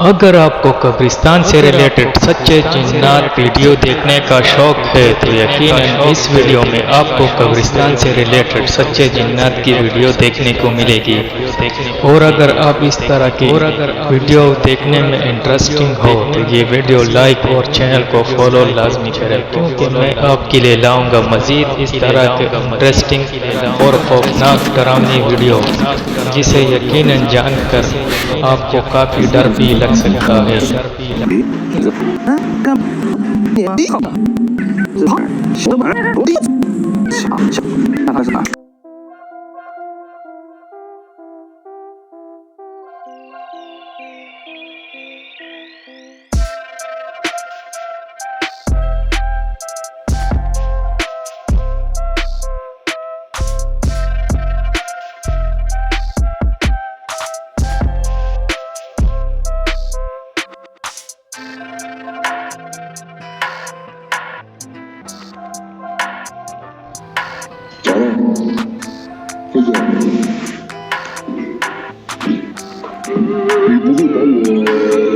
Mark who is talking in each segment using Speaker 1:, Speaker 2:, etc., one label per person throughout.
Speaker 1: अगर आपको कब्रिस्तान से रिलेटेड सच्चे जिन्नात वीडियो देखने का शौक है तो यकीनन इस वीडियो में आपको कब्रिस्तान से रिलेटेड सच्चे जिन्नात की वीडियो देखने को मिलेगी। और अगर आप इस तरह की वीडियो देखने में इंटरेस्टिंग हो तो ये वीडियो लाइक और चैनल को फॉलो लाजमी करें, क्योंकि मैं आपके लिए लाऊंगा मज़ीद इस तरह के इंटरेस्टिंग और खौफनाक डरावनी वीडियो, जिसे यकीनन जानकर आपको काफ़ी डर भी लग सकता है।
Speaker 2: 飞姐，你不会把我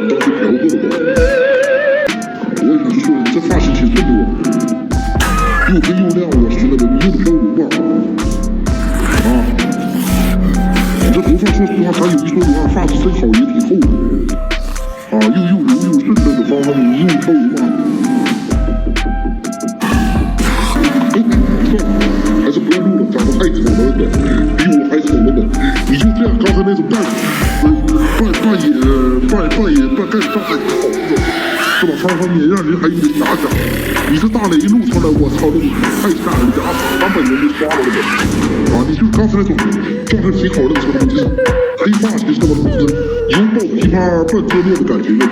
Speaker 2: 当成嫖客的吧？我也是说，这发型挺顺的我，又黑又亮，我是那个迷雾飘流吧？啊，你这头发说实话，咱有一说一啊，发质真好，也挺厚的。啊，又柔又顺的方法，迷雾飘流吧？还是不要录了，长得太丑了的，比我还丑了的。你就这样，刚才那种半干上海口子，是吧？方方面面让人还有点遐想。你这大雷一露出来，我操，那太吓人了，300人都刷了的。啊，你就刚才那种状态挺好的，什么就是黑发型，什么就是犹抱琵琶半遮面的感觉那种。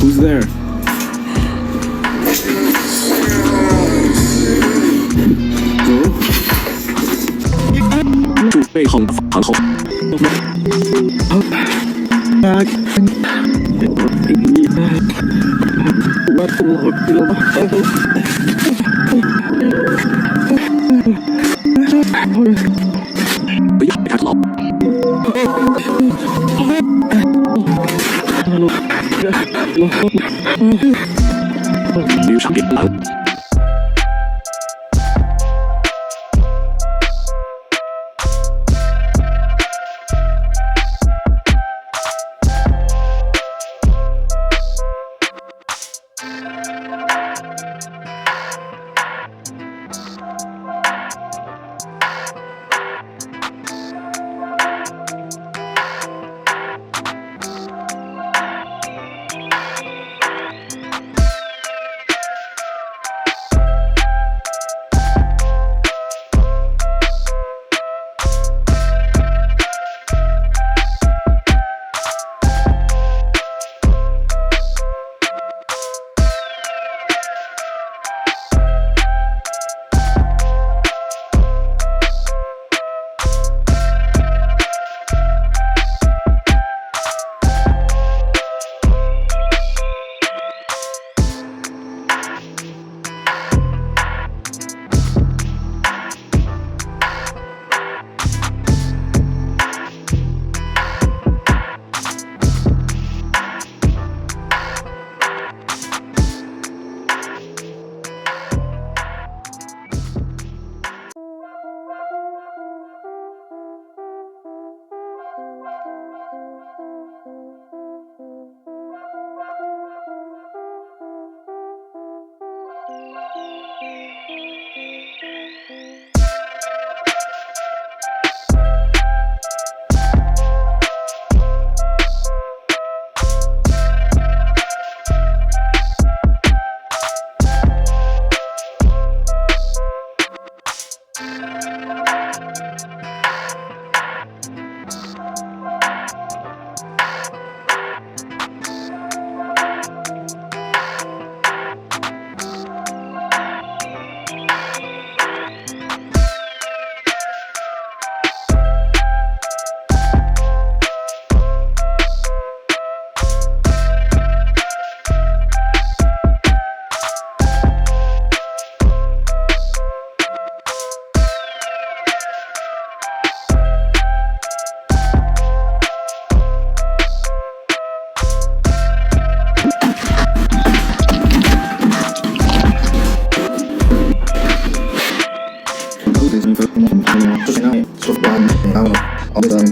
Speaker 3: Who's there? Hello? 注备好防后。不要看老。遇上点难。
Speaker 2: 好，拜拜。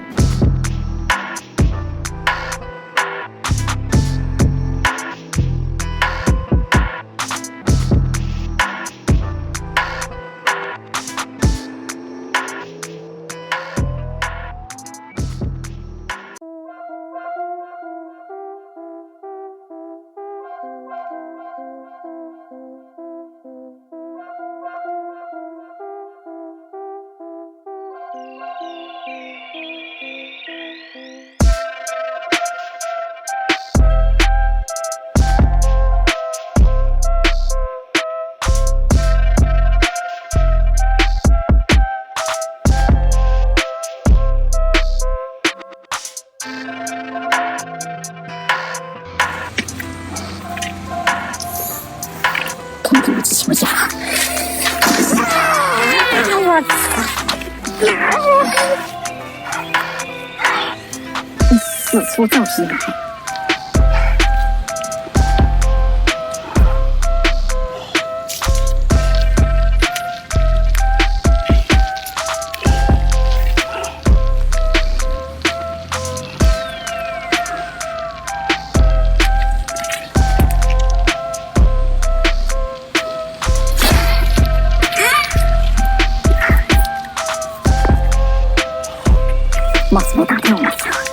Speaker 4: 天地无极，请问下。我操！你死粗糙皮孩！帽子没打掉，我操！